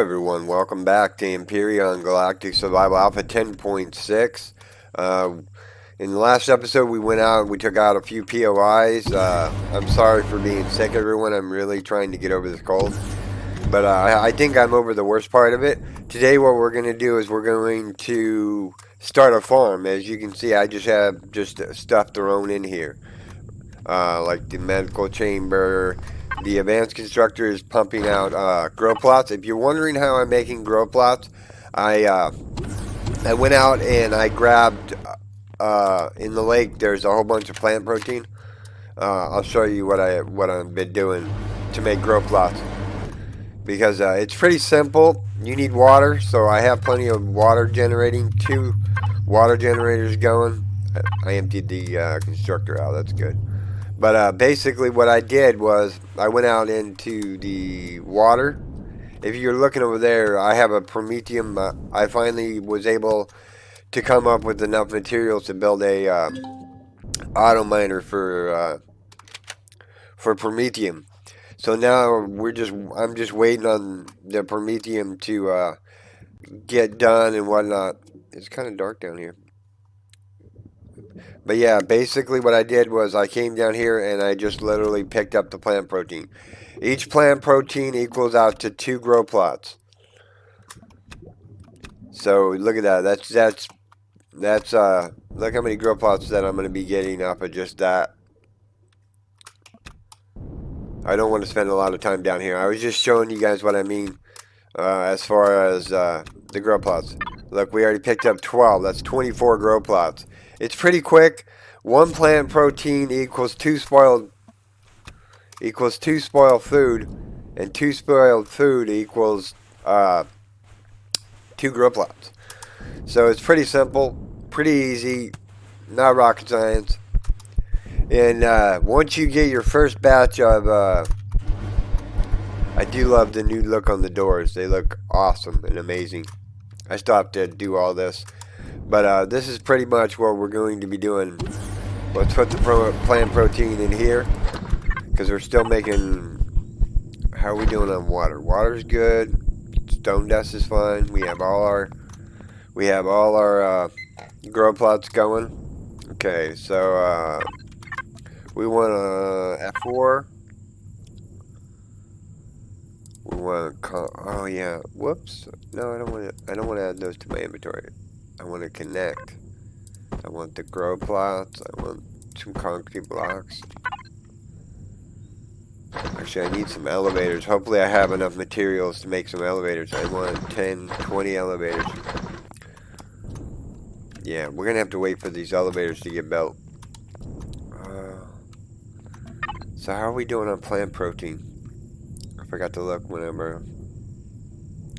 everyone, welcome back to Empyrion Galactic Survival Alpha 10.6. In the last episode we went out and we took out a few POIs. I'm sorry for being sick, everyone. I'm really trying to get over this cold. But I think I'm over the worst part of it. Today what we're going to do is we're going to start a farm. As you can see, I just have stuff thrown in here. Like the medical chamber. The advanced constructor is pumping out grow plots. If you're wondering how I'm making grow plots, I went out and I grabbed in the lake. There's a whole bunch of plant protein. I'll show you what I've been doing to make grow plots because it's pretty simple. You need water, so I have plenty of water generating. 2 water generators going. I emptied the constructor out. That's good. But basically what I did was I went out into the water. If you're looking over there, I have a promethium. I finally was able to come up with enough materials to build a auto miner for promethium. So now I'm just waiting on the promethium to get done and whatnot. It's kind of dark down here. But yeah, basically what I did was I came down here and I just literally picked up the plant protein. Each plant protein equals out to 2 grow plots. So look at that. That's look how many grow plots that I'm going to be getting off of just that. I don't want to spend a lot of time down here. I was just showing you guys what I mean as far as the grow plots. Look, we already picked up 12. That's 24 grow plots. It's pretty quick. 1 plant protein equals 2 spoiled food, and 2 spoiled food equals 2 grow plots. So it's pretty simple, pretty easy, not rocket science. And once you get your first batch of, I do love the new look on the doors. They look awesome and amazing. I stopped to do all this. But this is pretty much what we're going to be doing. Let's put the plant protein in here because we're still making. How are we doing on water? Water's good. Stone dust is fine. We have all our grow plots going. Okay, so we want a Ep.4. We want oh yeah. Whoops. No, I don't want to add those to my inventory. I want to connect. I want the grow plots. I want some concrete blocks. Actually, I need some elevators. Hopefully I have enough materials to make some elevators. I want 10, 20 elevators. Yeah, we're going to have to wait for these elevators to get built. So how are we doing on plant protein? I forgot to look whenever.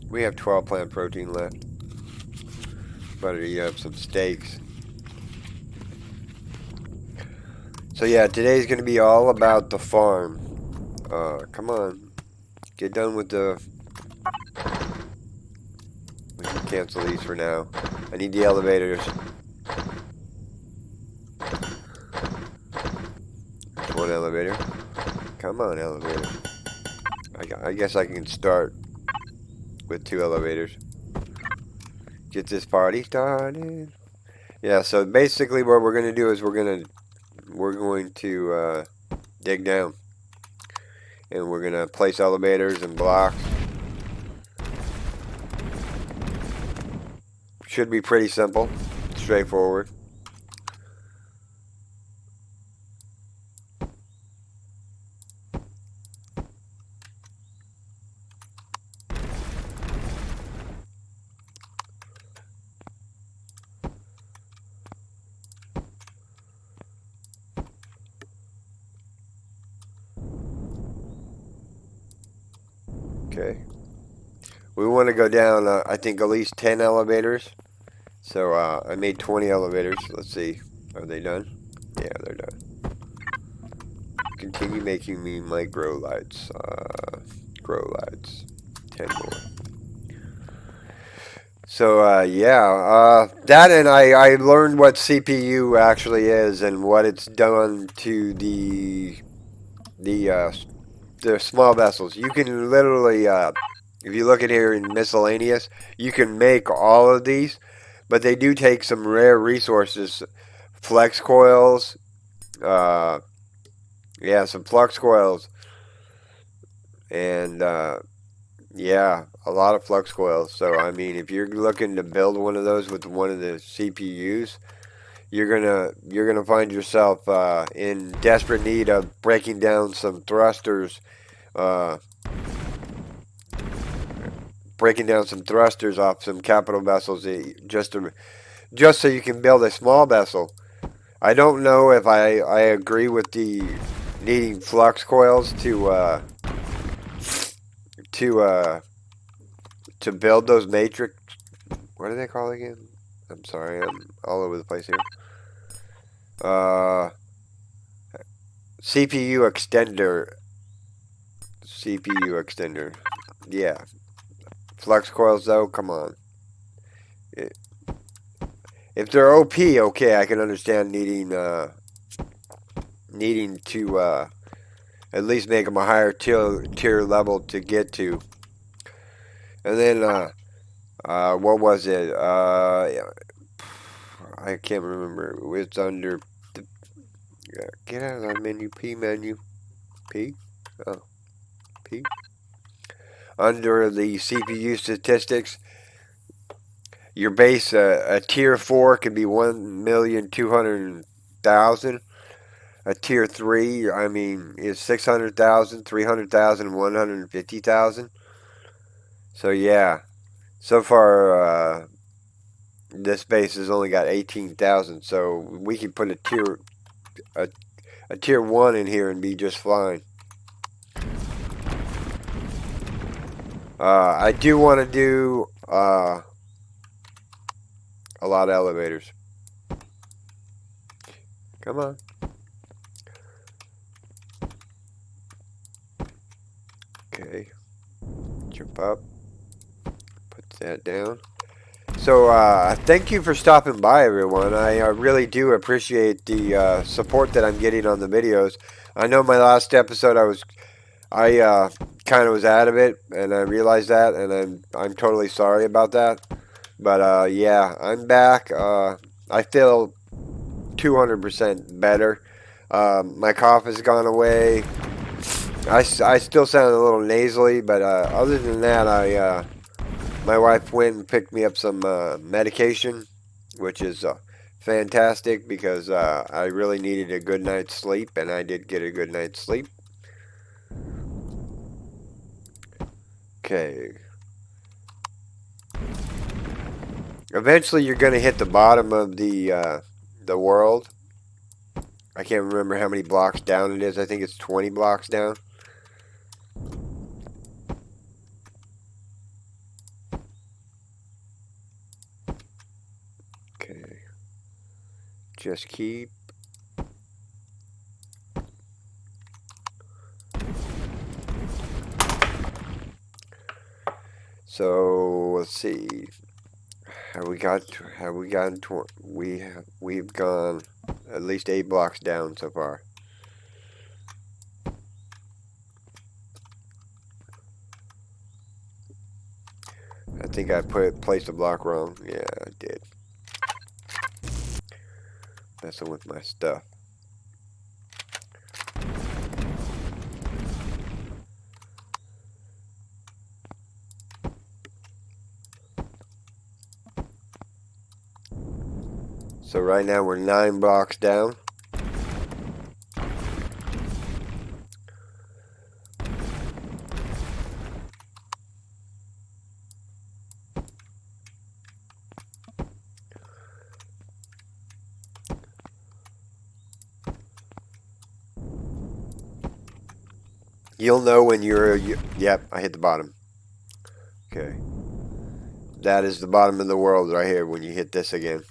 We have 12 plant protein left. Better eat up some steaks. So yeah, today's going to be all about the farm. Come on. Get done with the... We can cancel these for now. I need the elevators. There's 1 elevator. Come on, elevator. I guess I can start with 2 elevators. Get this party started. Yeah, so basically what we're going to do is we're going to dig down. And we're going to place elevators and blocks. Should be pretty simple. Straightforward. Okay. We want to go down, I think, at least 10 elevators. So I made 20 elevators. Let's see. Are they done? Yeah, they're done. Continue making me my grow lights. Grow lights. 10 more. So, yeah. That and I learned what CPU actually is and what it's done to the small vessels. You can literally if you look at here in miscellaneous, you can make all of these, but they do take some rare resources. Flex coils, yeah, some flux coils, and yeah, a lot of flux coils. So I mean, if you're looking to build one of those with one of the CPUs, you're gonna find yourself in desperate need of breaking down some thrusters, uh, off some capital vessels, just so you can build a small vessel. I don't know if I agree with the needing flux coils to uh, to build those matrix. What are they called again? I'm sorry, I'm all over the place here. Uh, CPU extender. CPU extender. Yeah. Flux coils, though, come on. If they're OP, okay, I can understand needing to at least make them a higher tier level to get to. And then what was it? I can't remember. It's under the, get out of that menu. P. Oh, P. Under the CPU statistics, your base a tier 4 can be 1,200,000. A tier 3, I mean, is 600,000, 300,000, 150,000. So yeah, so far this base has only got 18,000. So we can put a, a tier 1 in here and be just fine. I do want to do a lot of elevators. Come on. Okay. Jump up. Put that down. So, thank you for stopping by, everyone. I really do appreciate the support that I'm getting on the videos. I know my last episode I kind of was out of it, and I realized that, and I'm totally sorry about that. But yeah, I'm back. I feel 200% better. My cough has gone away. I still sound a little nasally, but other than that, my wife went and picked me up some medication, which is fantastic because I really needed a good night's sleep, and I did get a good night's sleep. Okay. Eventually, you're going to hit the bottom of the world. I can't remember how many blocks down it is. I think it's 20 blocks down. Okay. Just keep. So let's see. We've gone at least 8 blocks down so far. I think I placed a block wrong. Yeah, I did. Messing with my stuff. So right now we're 9 blocks down. You'll know when yep, I hit the bottom. Okay. That is the bottom of the world right here when you hit this again.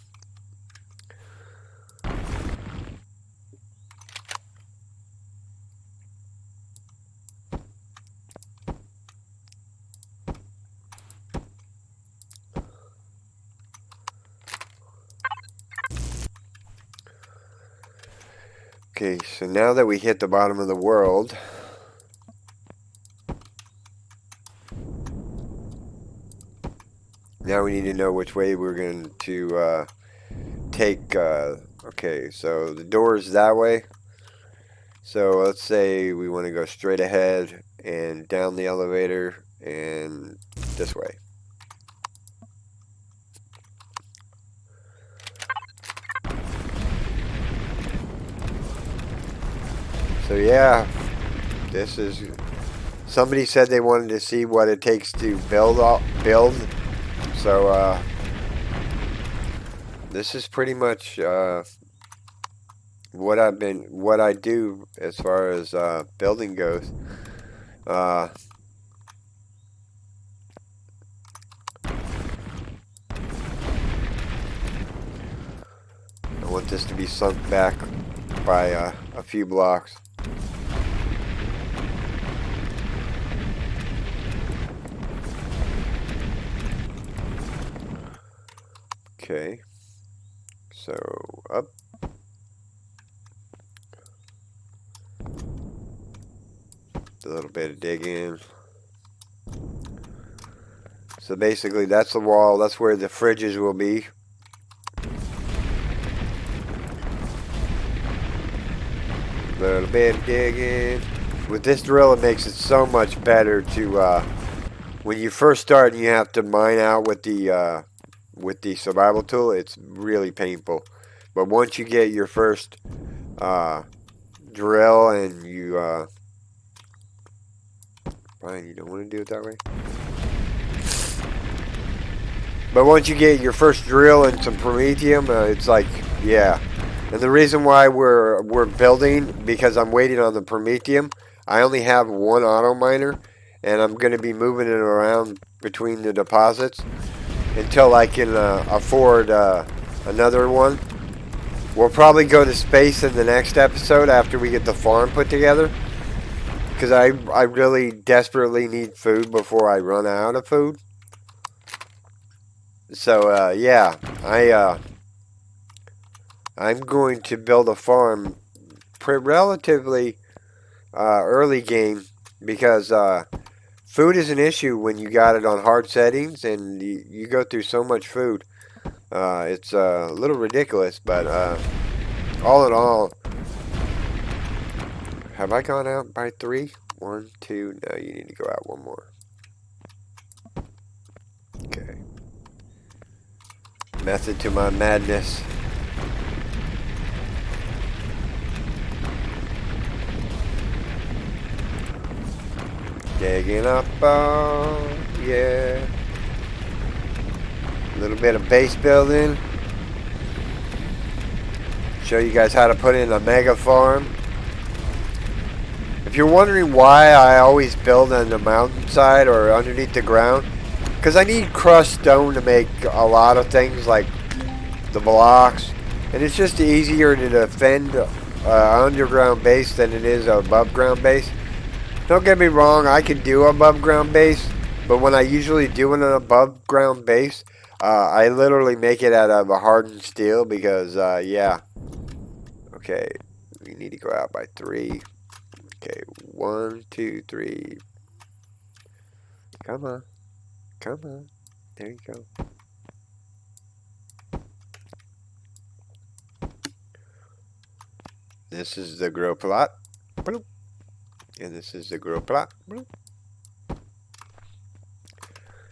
Okay, so now that we hit the bottom of the world, Now we need to know which way we're going to take. Okay, so the door is that way. So let's say we want to go straight ahead and down the elevator and this way. So yeah, this is. Somebody said they wanted to see what it takes to build. So this is pretty much what I do as far as building goes. I want this to be sunk back by a few blocks. Okay, so up. A little bit of digging. So basically that's the wall, that's where the fridges will be. A little bit of digging. With this drill it makes it so much better to, when you first start and you have to mine out with the survival tool, it's really painful. But once you get your first drill and you, Brian, you don't want to do it that way? But once you get your first drill and some promethium, it's like, yeah. And the reason why we're building, because I'm waiting on the promethium. I only have one auto miner, and I'm going to be moving it around between the deposits until I can afford another one. We'll probably go to space in the next episode after we get the farm put together, because I really desperately need food before I run out of food. So yeah, I'm going to build a farm relatively early game, because food is an issue when you got it on hard settings and you go through so much food. It's a little ridiculous, but all in all, have I gone out by 3? 1, 2, no, you need to go out one more. Okay. Method to my madness. Digging up, yeah. A little bit of base building. Show you guys how to put in a mega farm. If you're wondering why I always build on the mountainside or underneath the ground, because I need crushed stone to make a lot of things like the blocks, and it's just easier to defend an underground base than it is an above ground base. Don't get me wrong, I can do above ground base, but when I usually do an above ground base, I literally make it out of a hardened steel, because yeah. Okay, we need to go out by 3. Okay, 1, 2, 3. Come on. Come on. There you go. This is the grow plot. And this is the grow plot.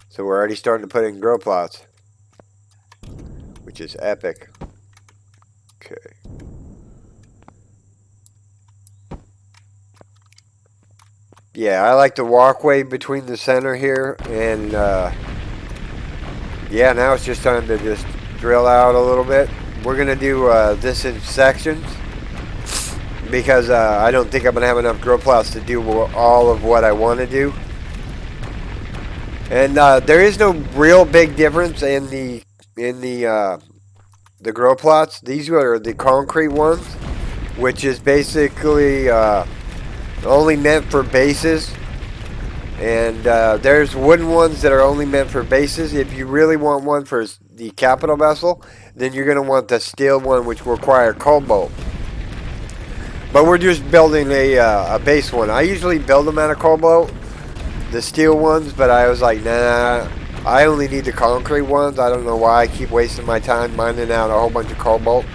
So we're already starting to put in grow plots, which is epic. Okay. Yeah, I like the walkway between the center here, and yeah, now it's just time to just drill out a little bit. We're gonna do this in sections, because I don't think I'm gonna have enough grow plots to do all of what I want to do. And there is no real big difference in the grow plots. These are the concrete ones, which is basically only meant for bases, and there's wooden ones that are only meant for bases. If you really want one for the capital vessel, then you're going to want the steel one, which require cobalt. But we're just building a base one. I usually build them out of cobalt, the steel ones, but I was like, nah, I only need the concrete ones. I don't know why I keep wasting my time mining out a whole bunch of cobalt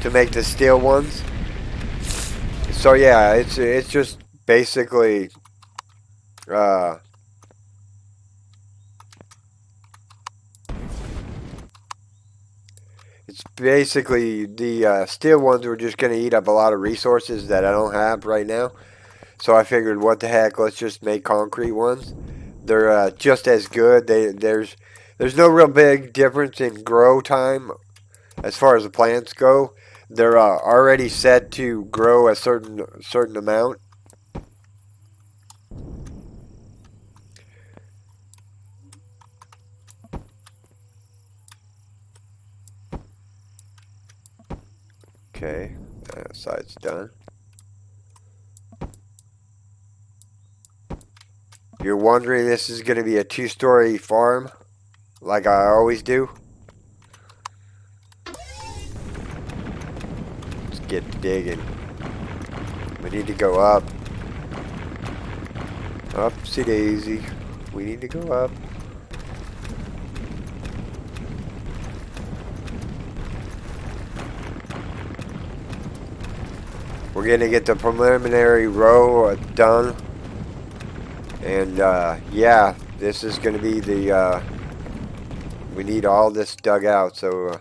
to make the steel ones. So yeah, it's just basically it's basically the steel ones were just going to eat up a lot of resources that I don't have right now. So I figured, what the heck? Let's just make concrete ones. They're just as good. There's no real big difference in grow time as far as the plants go. They're already set to grow a certain amount. Okay, that side's done. You're wondering this is going to be a 2-story farm, like I always do. Let's get digging. We need to go up. Upsy daisy. We need to go up. We're going to get the preliminary row done. And yeah, this is going to be the... we need all this dug out, so...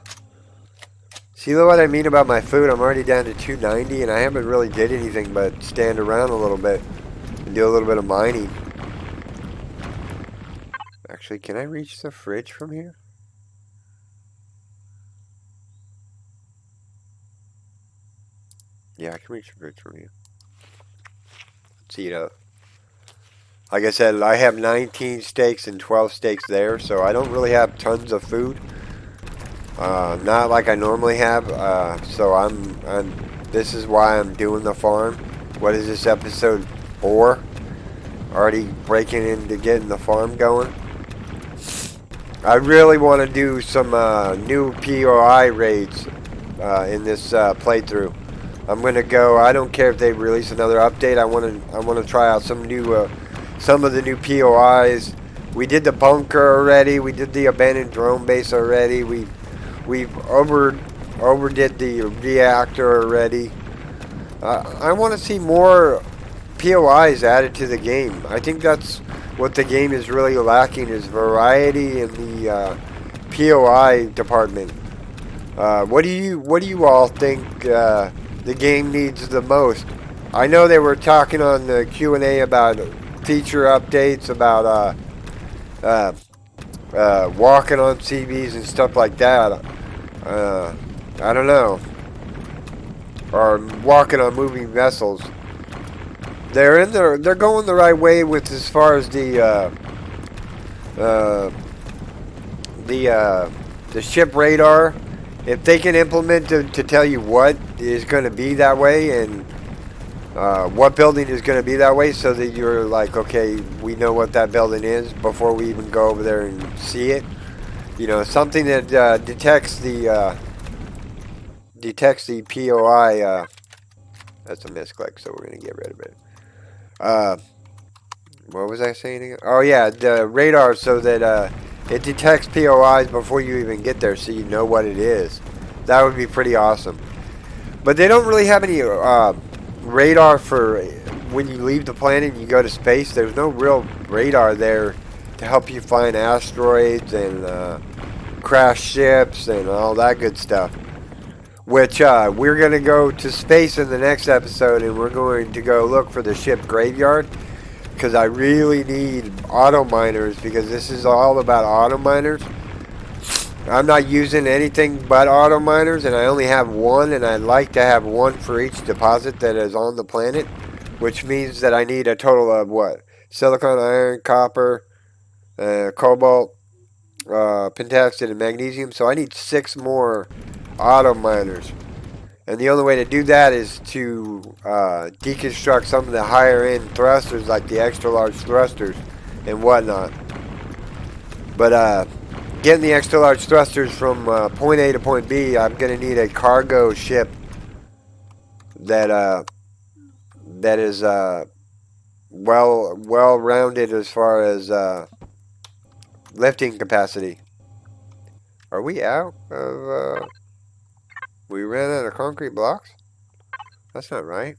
see what I mean about my food? I'm already down to 290, and I haven't really did anything but stand around a little bit and do a little bit of mining. Actually, can I reach the fridge from here? Yeah, I can reach the fridge from here. Let's eat up. Like I said, I have 19 steaks and 12 steaks there, so I don't really have tons of food. Not like I normally have. So this is why I'm doing the farm. What is this, episode 4? Already breaking into getting the farm going. I really want to do some new POI raids in this playthrough. I'm gonna go. I don't care if they release another update. I want to try out some new. Some of the new POIs. We did the bunker already. We did the abandoned drone base already. We've overdid the reactor already. I want to see more POIs added to the game. I think that's what the game is really lacking, is variety in the POI department. What do you all think the game needs the most? I know they were talking on the Q&A about feature updates, about walking on CBs and stuff like that. I don't know. Or walking on moving vessels. They're going the right way with as far as the ship radar. If they can implement to tell you what is going to be that way, and what building is going to be that way, so that you're like, okay, we know what that building is before we even go over there and see it. You know, something that detects the POI. That's a misclick, so we're going to get rid of it. What was I saying again? Oh yeah, the radar, so that it detects POIs before you even get there, so you know what it is. That would be pretty awesome. But they don't really have any radar for when you leave the planet and you go to space. There's no real radar there to help you find asteroids and crash ships and all that good stuff. Which we're going to go to space in the next episode, and we're going to go look for the ship graveyard, because I really need auto miners, because this is all about auto miners. I'm not using anything but auto miners, and I only have one, and I'd like to have one for each deposit that is on the planet, which means that I need a total of what? Silicon, iron, copper, cobalt, pentaxid, and magnesium. So I need 6 more auto miners. And the only way to do that is to deconstruct some of the higher end thrusters, like the extra large thrusters and whatnot. But getting the extra large thrusters from point A to point B, I'm going to need a cargo ship that is well rounded as far as lifting capacity. Are we out of, we ran out of concrete blocks? That's not right.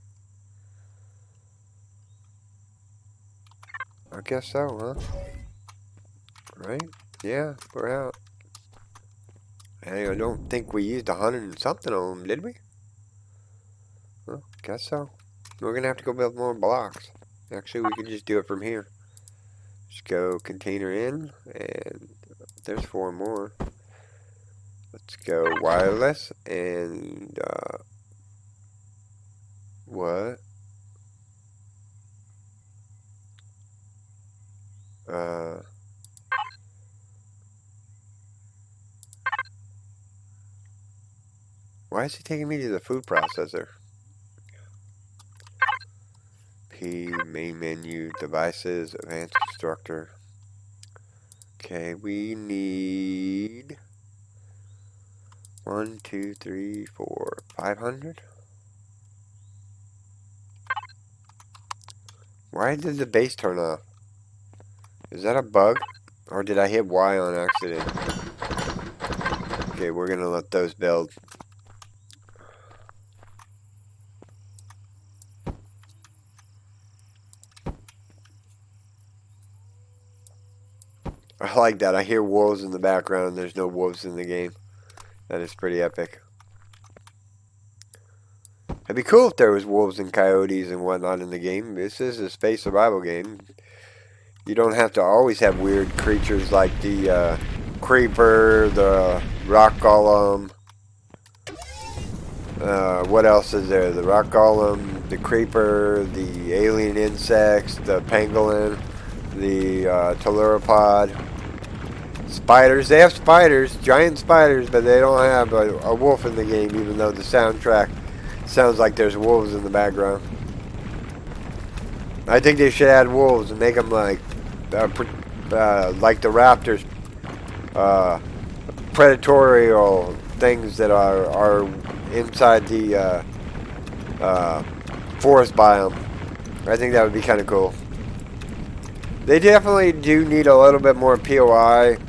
I guess so, huh? Right? Yeah, we're out. Hey, I don't think we used 100 and something of them, did we? Well, guess so. We're gonna have to go build more blocks. Actually, we can just do it from here. Just go container in, and there's 4 more. Let's go wireless, and, what? Why is he taking me to the food processor? P, main menu, devices, advanced constructor. Okay, we need 1, 2, 3, 4, 500. Why did the base turn off? Is that a bug? Or did I hit Y on accident? Okay, we're gonna let those build. I like that. I hear wolves in the background and there's no wolves in the game. That is pretty epic. It'd be cool if there was wolves and coyotes and whatnot in the game. This is a space survival game. You don't have to always have weird creatures like the creeper, the rock golem. What else is there? The rock golem, the creeper, the alien insects, the pangolin, the telluripod. Spiders. They have spiders, giant spiders, but they don't have a wolf in the game, even though the soundtrack sounds like there's wolves in the background. I think they should add wolves and make them like the raptors, predatorial things that are inside the forest biome. I think that would be kind of cool. They definitely do need a little bit more POIs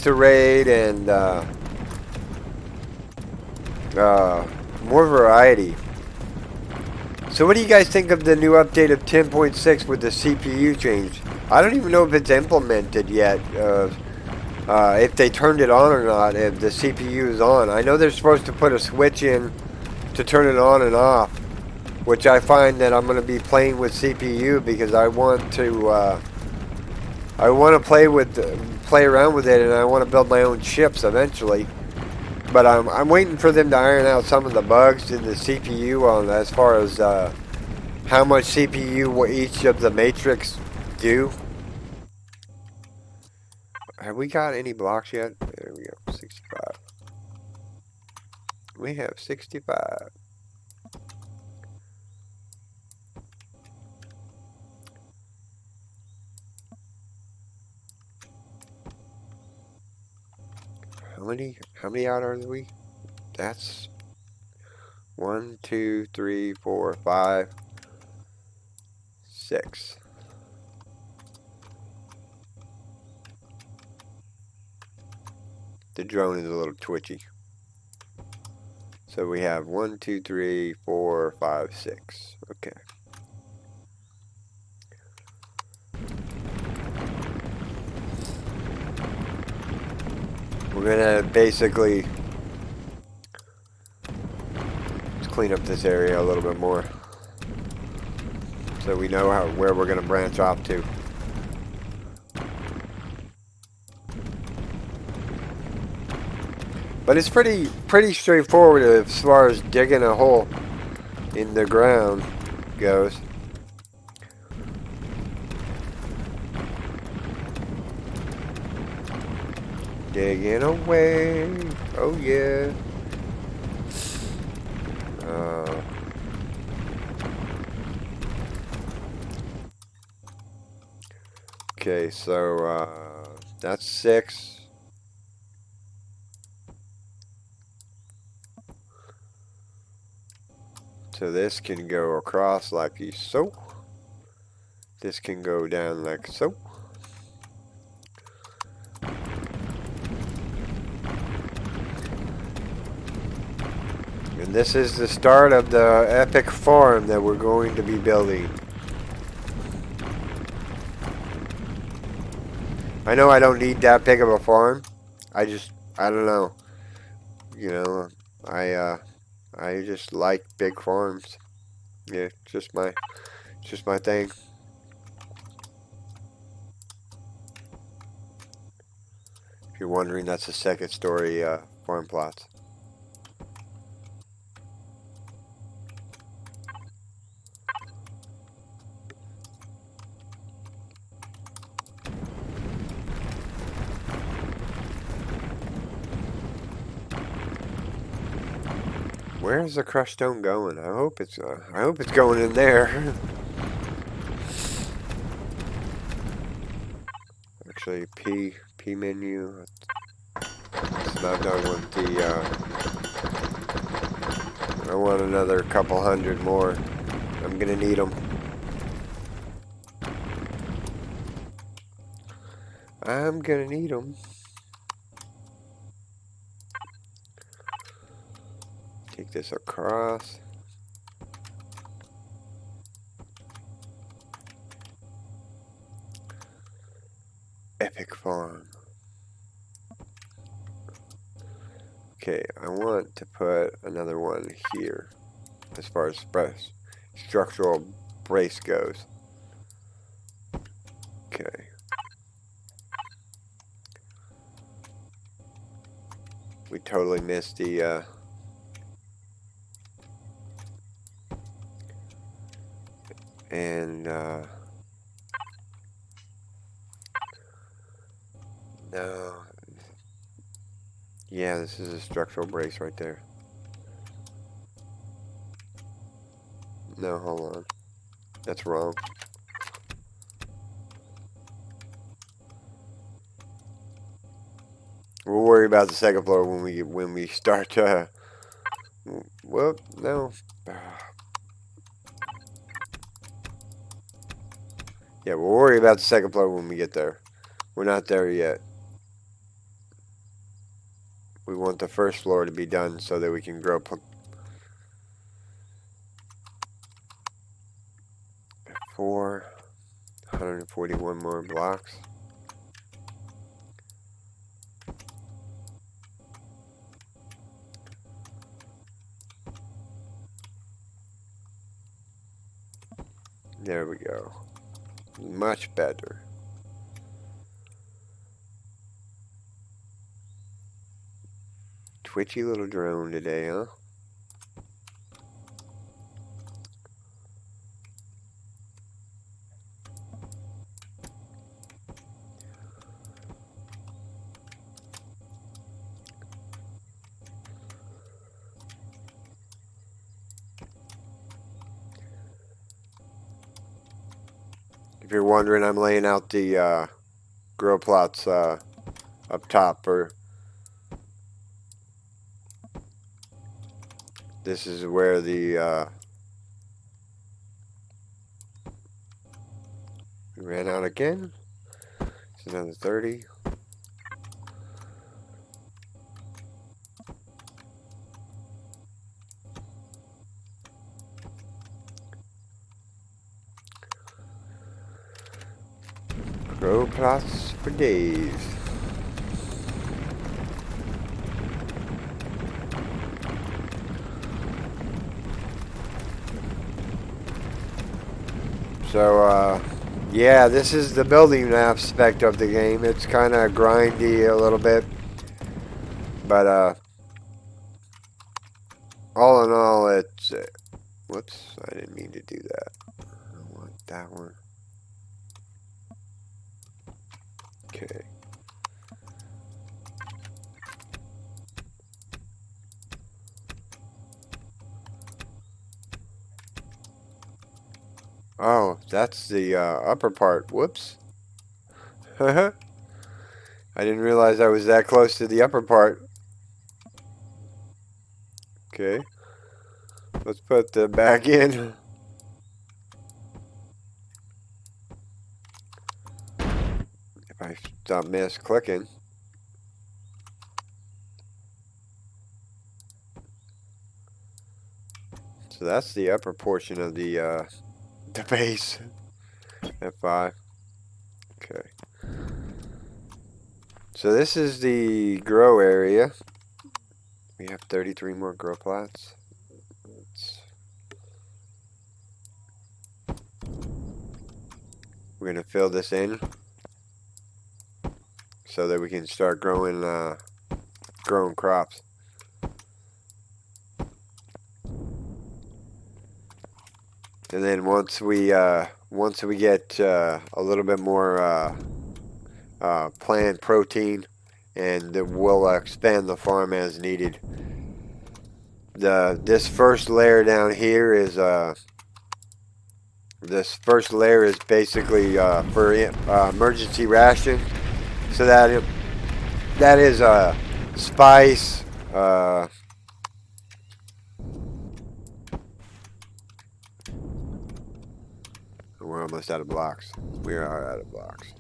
to raid, and more variety. So what do you guys think of the new update of 10.6 with the CPU change? I don't even know if it's implemented yet, if they turned it on or not, if the CPU is on. I know they're supposed to put a switch in to turn it on and off, which I find that I'm going to be playing with CPU because I want to play around with it, and I want to build my own ships eventually. But I'm waiting for them to iron out some of the bugs in the CPU on as far as how much CPU each of the matrix do. Have we got any blocks yet? There we go, 65. We have 65. How many out are we? That's 1, 2, 3, 4, 5, 6. The drone is a little twitchy. So we have 1, 2, 3, 4, 5, 6. Okay. We're gonna basically just clean up this area a little bit more, so we know where we're gonna branch off to. But it's pretty straightforward as far as digging a hole in the ground goes. Digging away, oh yeah. Okay, so that's 6. So this can go across like so. This can go down like so. And this is the start of the epic farm that we're going to be building. I know I don't need that big of a farm. I don't know. You know, I just like big farms. Yeah, just my thing. If you're wondering, that's a second story farm plots. Where's the crushed stone going? I hope it's going in there. Actually, P menu. It's not done with the. I want another couple hundred more. I'm gonna need them. I'm gonna need them. Take this across. Epic farm. Okay, I want to put another one here as far as structural brace goes. Okay. We totally missed the no. Yeah, this is a structural brace right there. No, hold on. That's wrong. We'll worry about the second floor when we start. Well, no. Yeah, we'll worry about the second floor when we get there. We're not there yet. We want the first floor to be done so that we can grow. 141 more blocks. There we go. Much better. Twitchy little drone today, huh? If you're wondering, I'm laying out the grow plots up top. This is where the we ran out again. It's another 30. Grow plots for days. So, yeah, this is the building aspect of the game. It's kind of grindy a little bit. But, all in all, it's... whoops, I didn't mean to do that. I want that one. Okay. Oh, that's the upper part. Whoops. I didn't realize I was that close to the upper part. Okay. Let's put the back in. If I stop misclicking. So that's the upper portion of the base. F5. Okay. So this is the grow area. We have 33 more grow plots. We're going to fill this in so that we can start growing crops. And then once we get a little bit more plant protein, and we'll expand the farm as needed. This first layer down here is basically for emergency ration. So that is spice. We're almost out of blocks. We are out of blocks.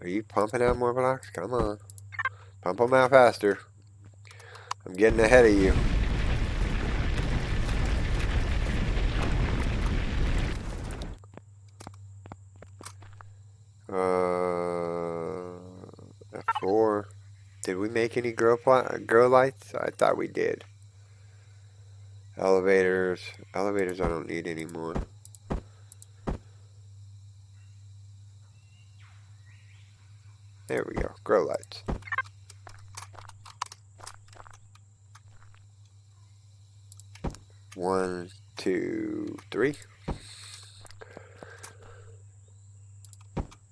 Are you pumping out more blocks? Come on. Pump them out faster. I'm getting ahead of you. F4. Did we make any grow lights? I thought we did. Elevators. Elevators I don't need anymore. There we go. Grow lights. One, two, three.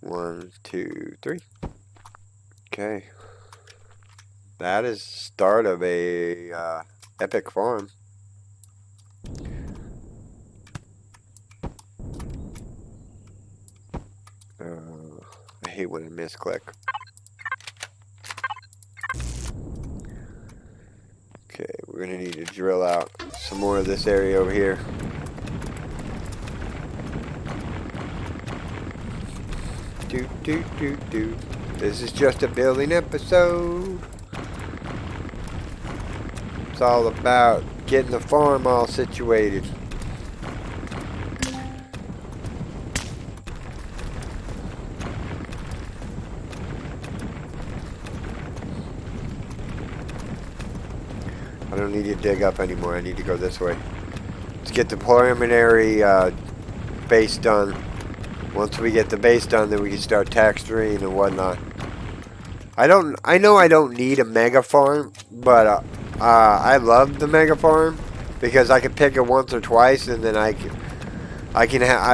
1, 2, 3. Okay. That is the start of a epic farm. I hate when I misclick. Okay, we're gonna need to drill out some more of this area over here. This is just a building episode. It's all about getting the farm all situated. I don't need to dig up anymore. I need to go this way. Let's get the preliminary base done. Once we get the base done, then we can start texturing and whatnot. I know I don't need a mega farm, but I love the mega farm because I can pick it once or twice, and then I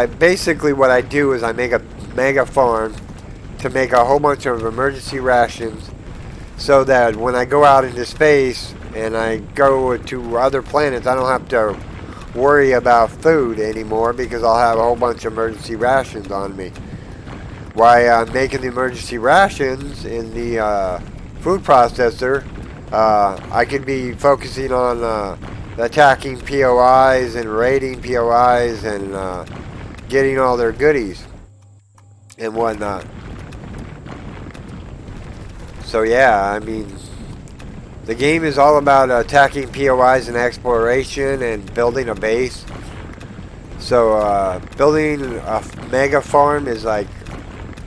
basically what I do is I make a mega farm to make a whole bunch of emergency rations, so that when I go out into space and I go to other planets, I don't have to worry about food anymore because I'll have a whole bunch of emergency rations on me. While making the emergency rations in the food processor, I could be focusing on attacking POIs and raiding POIs and getting all their goodies and whatnot. So yeah, I mean, the game is all about attacking POIs and exploration and building a base. So building a mega farm is like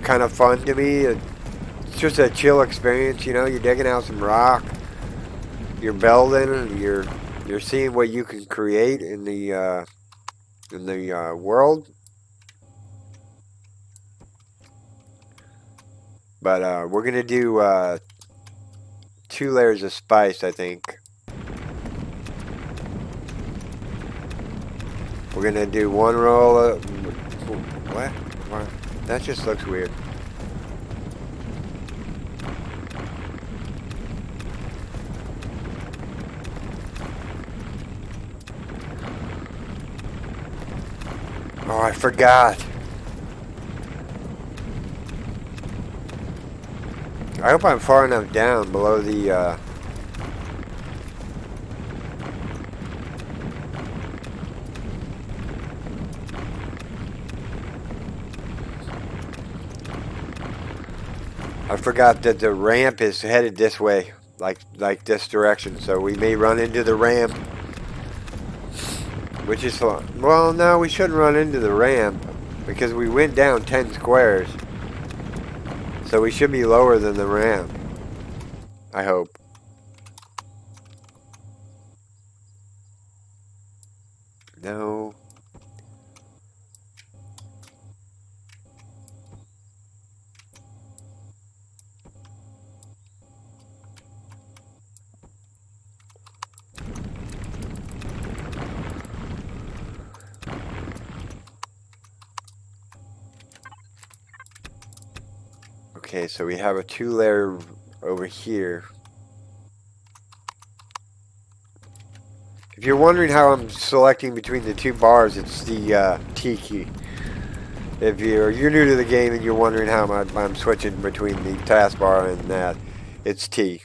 kind of fun to me. It's just a chill experience, you know. You're digging out some rock, you're building, you're seeing what you can create in the world. But we're gonna do 2 layers of spice, I think. We're gonna do 1 roll of... What? That just looks weird. Oh, I forgot. I hope I'm far enough down below the I forgot that the ramp is headed this way, like this direction, so we may run into the ramp. Which is, well, no, we shouldn't run into the ramp because we went down 10 squares. So we should be lower than the ramp. I hope. No. Okay, so we have a 2-layer over here. If you're wondering how I'm selecting between the two bars, it's the T key. If you're new to the game and you're wondering how I'm switching between the taskbar and that, it's T.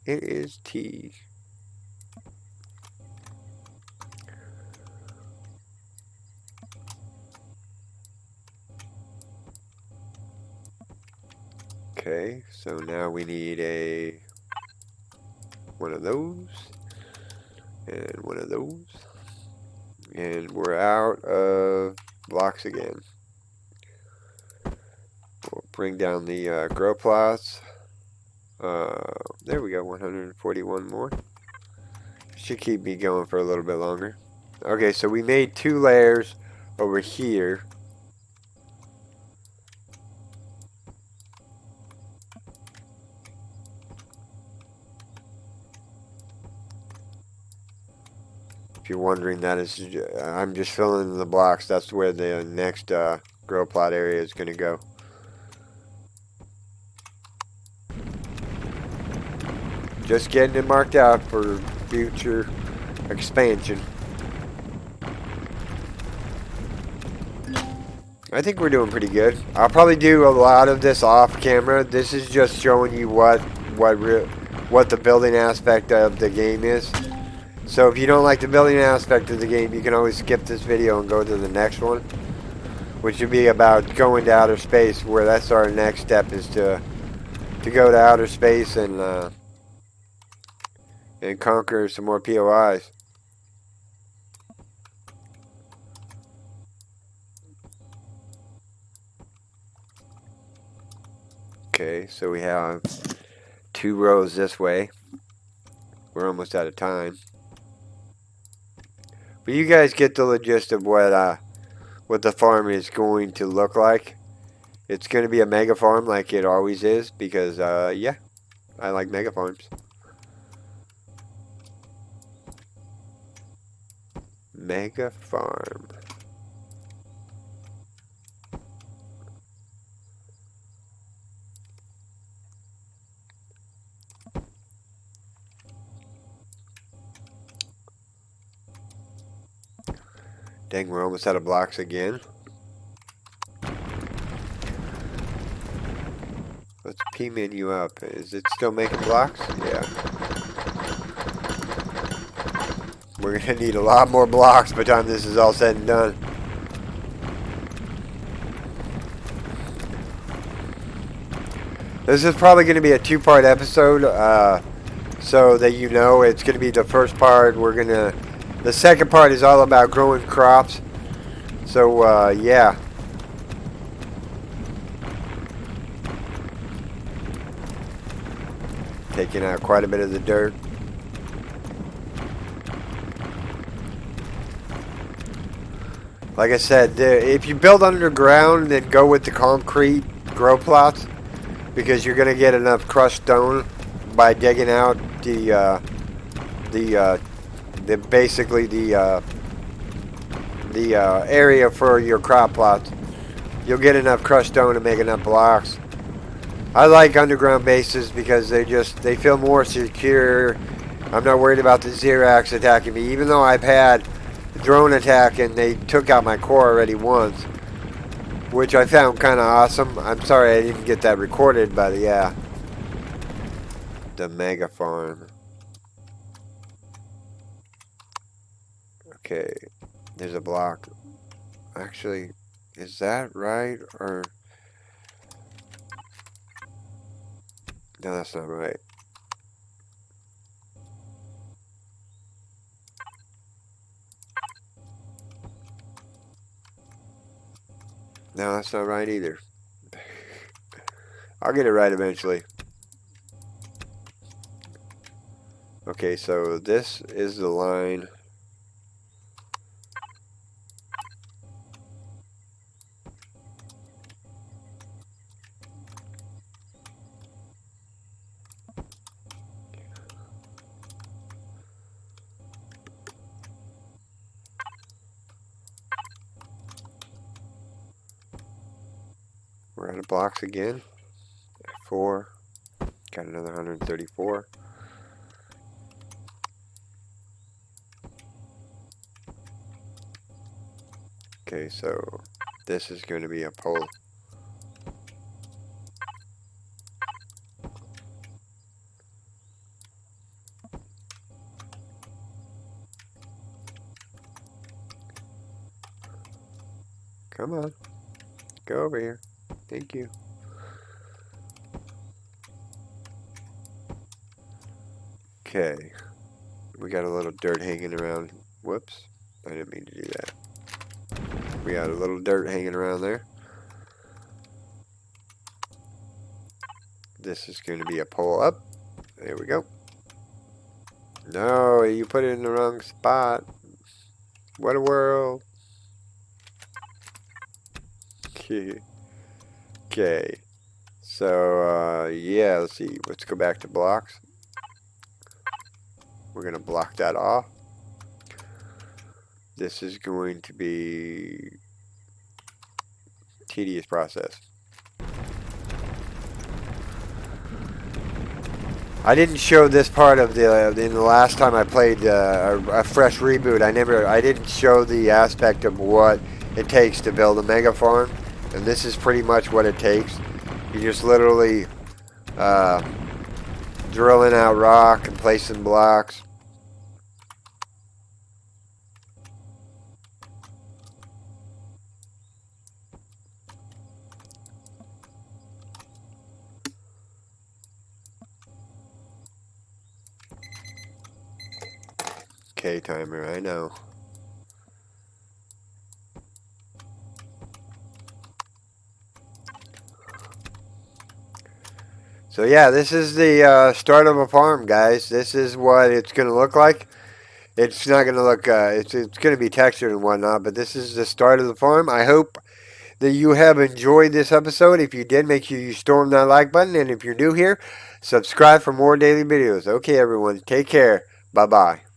It is T. Okay, so now we need one of those and one of those, and we're out of blocks again. We'll bring down the grow plots. There we go, 141 more. Should keep me going for a little bit longer. Okay, so we made 2 layers over here. If you're wondering, that is, I'm just filling in the blocks. That's where the next grow plot area is going to go. Just getting it marked out for future expansion. I think we're doing pretty good. I'll probably do a lot of this off camera. This is just showing you what the building aspect of the game is. So if you don't like the building aspect of the game, you can always skip this video and go to the next one, which would be about going to outer space, where that's our next step, is to go to outer space and conquer some more POIs. Okay, so we have 2 rows this way. We're almost out of time. But you guys get the gist of what the farm is going to look like. It's going to be a mega farm like it always is, because yeah, I like mega farms. Mega farm. Dang, we're almost out of blocks again. Let's P menu up. Is it still making blocks? Yeah. We're going to need a lot more blocks by the time this is all said and done. This is probably going to be a 2-part episode, so that you know. It's going to be the first part. The second part is all about growing crops. So, yeah. Taking out quite a bit of the dirt. Like I said, if you build underground, then go with the concrete grow plots, because you're going to get enough crushed stone by digging out basically the area for your crop plots. You'll get enough crushed stone to make enough blocks. I like underground bases because they feel more secure. I'm not worried about the Xerax attacking me, even though I've had drone attack and they took out my core already once, which I found kind of awesome. I'm sorry I didn't get that recorded, but yeah. The mega farm. Okay, there's a block. Actually, is that right? Or no, that's not right. No, that's not right either. I'll get it right eventually. Okay, so this is the line. We're out of blocks again. Ep.4. Got another 134. Okay, so this is going to be a pole. Come on. Go over here. Thank you. Okay. We got a little dirt hanging around. Whoops. I didn't mean to do that. We got a little dirt hanging around there. This is going to be a pole up. There we go. No, you put it in the wrong spot. What a world. Okay. So, yeah, let's see. Let's go back to blocks. We're going to block that off. This is going to be tedious process. I didn't show this part of in the last time I played a fresh reboot. I didn't show the aspect of what it takes to build a mega farm, and this is pretty much what it takes. You just literally drilling out rock and placing blocks. Okay, timer, I know. So yeah, this is the start of a farm, guys. This is what it's going to look like. It's not going to look, it's going to be textured and whatnot, but this is the start of the farm. I hope that you have enjoyed this episode. If you did, make sure you storm that like button. And if you're new here, subscribe for more daily videos. Okay, everyone, take care. Bye-bye.